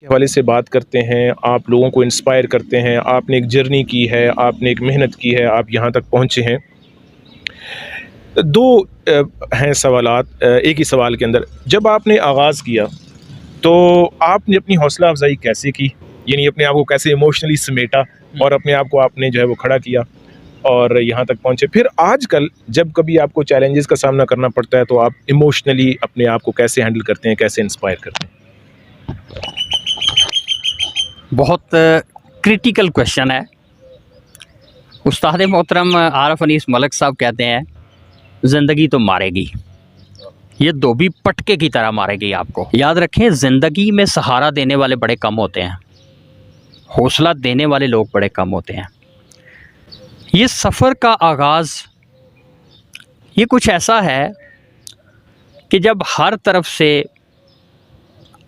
के हवाले से बात करते हैं, आप लोगों को इंस्पायर करते हैं, आपने एक जर्नी की है, आपने एक मेहनत की है, आप यहाँ तक पहुँचे हैं। 2 हैं सवालात एक ही सवाल के अंदर। जब आपने आगाज़ किया, तो आपने अपनी हौसला अफ़ज़ाई कैसे की? यानी अपने आप को कैसे इमोशनली समेटा और अपने आप को आपने जो है वो खड़ा किया और यहाँ तक पहुँचे? फिर आजकल जब कभी आपको चैलेंजेस का सामना करना पड़ता है, तो आप इमोशनली अपने आप को कैसे हैंडल करते हैं, कैसे इंस्पायर करते हैं? बहुत क्रिटिकल क्वेश्चन है। उस्ताद मोहतरम आरफ अनीस मलिक साहब कहते हैं, ज़िंदगी तो मारेगी, ये धोबी पटके की तरह मारेगी आपको। याद रखें, ज़िंदगी में सहारा देने वाले बड़े कम होते हैं, हौसला देने वाले लोग बड़े कम होते हैं। ये सफ़र का आगाज़ ये कुछ ऐसा है कि जब हर तरफ से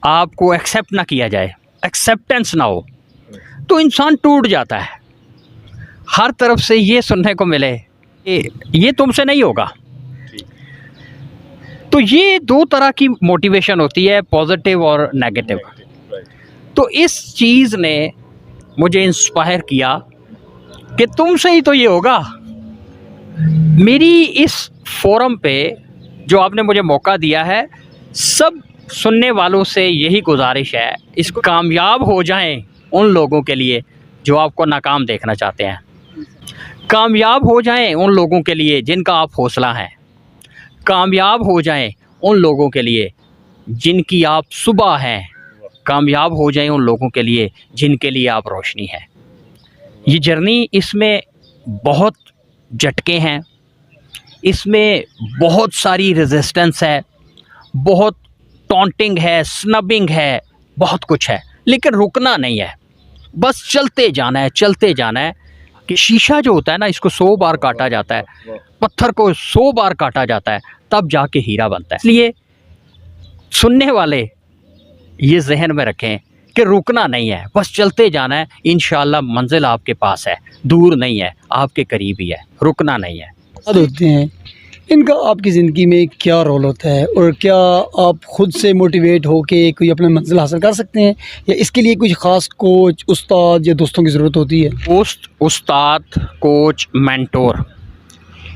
आपको एक्सेप्ट ना किया जाए, एक्सेप्टेंस ना हो, तो इंसान टूट जाता है। हर तरफ से ये सुनने को मिले ये तुमसे नहीं होगा, तो ये 2 तरह की मोटिवेशन होती है, पॉजिटिव और नेगेटिव। तो इस चीज़ ने मुझे इंस्पायर किया कि तुमसे ही तो ये होगा। मेरी इस फोरम पे जो आपने मुझे मौका दिया है, सब सुनने वालों से यही गुजारिश है, इसको कामयाब हो जाएं उन लोगों के लिए जो आपको नाकाम देखना चाहते हैं। कामयाब हो जाएं उन लोगों के लिए जिनका आप हौसला हैं। कामयाब हो जाएं उन लोगों के लिए जिनकी आप सुबह हैं। कामयाब हो जाएं उन लोगों के लिए जिनके लिए आप रोशनी हैं। ये जर्नी, इसमें बहुत झटके हैं, इसमें बहुत सारी रेजिस्टेंस है, बहुत टॉन्टिंग है, स्नबिंग है, बहुत कुछ है, लेकिन रुकना नहीं है, बस चलते जाना है, चलते जाना है। कि शीशा जो होता है ना, इसको 100 बार काटा जाता है, पत्थर को 100 बार काटा जाता है, तब जाके हीरा बनता है। इसलिए सुनने वाले ये जहन में रखें कि रुकना नहीं है, बस चलते जाना है। इंशाअल्लाह मंजिल आपके पास है, दूर नहीं है, आपके करीब ही है, रुकना नहीं है। होते हैं, इनका आपकी ज़िंदगी में क्या रोल होता है, और क्या आप ख़ुद से मोटिवेट होके कोई अपना मंजिल हासिल कर सकते हैं, या इसके लिए कुछ ख़ास कोच, उस्ताद या दोस्तों की ज़रूरत होती है? दोस्त, उस्ताद, कोच, मेंटोर,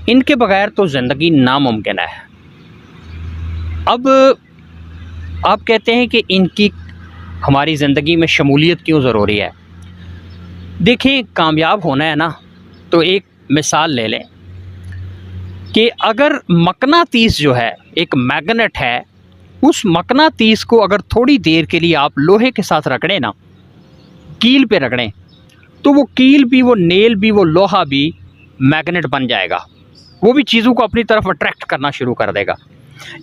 इनके बगैर तो ज़िंदगी नामुमकिन है। अब आप कहते हैं कि इनकी हमारी ज़िंदगी में शमूलियत क्यों ज़रूरी है? देखें, कामयाब होना है ना, तो एक मिसाल ले लें कि अगर मकनातीस जो है, एक मैग्नेट है, उस मकनातीस को अगर थोड़ी देर के लिए आप लोहे के साथ रगड़ें ना, कील पे रगड़ें, तो वो कील भी, वो नेल भी, वो लोहा भी मैग्नेट बन जाएगा, वो भी चीज़ों को अपनी तरफ अट्रैक्ट करना शुरू कर देगा।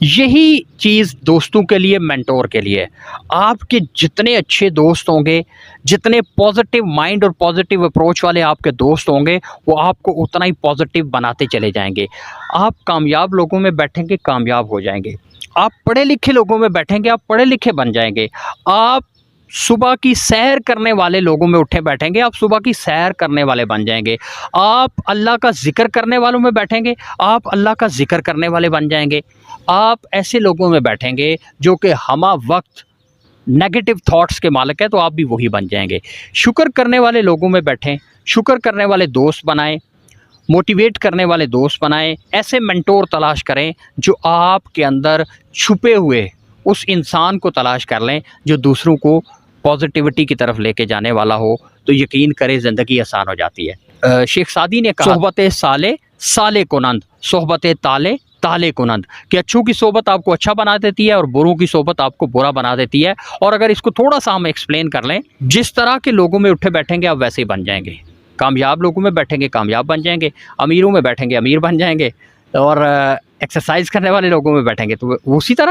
यही चीज़ दोस्तों के लिए, मेंटोर के लिए। आपके जितने अच्छे दोस्त होंगे, जितने पॉजिटिव माइंड और पॉजिटिव अप्रोच वाले आपके दोस्त होंगे, वो आपको उतना ही पॉजिटिव बनाते चले जाएंगे। आप कामयाब लोगों में बैठेंगे, कामयाब हो जाएंगे। आप पढ़े लिखे लोगों में बैठेंगे, आप पढ़े लिखे बन जाएंगे। आप सुबह की सैर करने वाले लोगों में उठे बैठेंगे, आप सुबह की सैर करने वाले बन जाएंगे। आप अल्लाह का जिक्र करने वालों में बैठेंगे, आप अल्लाह का जिक्र करने वाले बन जाएंगे। आप ऐसे लोगों में बैठेंगे जो कि हमा वक्त नेगेटिव थॉट्स के मालिक है, तो आप भी वही बन जाएंगे। शुक्र करने वाले लोगों में बैठें, शुक्र करने वाले दोस्त बनाएं, मोटिवेट करने वाले दोस्त बनाएं। ऐसे मेंटोर तलाश करें जो आपके अंदर छुपे हुए उस इंसान को तलाश कर लें जो दूसरों को पॉजिटिविटी की तरफ लेके जाने वाला हो, तो यकीन करें ज़िंदगी आसान हो जाती है। शेख सादी ने कहा, सोहबत साले साले कुनंद, सोहबत ताले ताले कुनंद, कि अच्छों की सोहबत आपको अच्छा बना देती है और बुरों की सोहबत आपको बुरा बना देती है। और अगर इसको थोड़ा सा हम एक्सप्लेन कर लें, जिस तरह के लोगों में उठे बैठेंगे आप वैसे ही बन जाएंगे। कामयाब लोगों में बैठेंगे, कामयाब बन जाएंगे। अमीरों में बैठेंगे, अमीर बन जाएंगे। और एक्सरसाइज करने वाले लोगों में बैठेंगे तो उसी तरह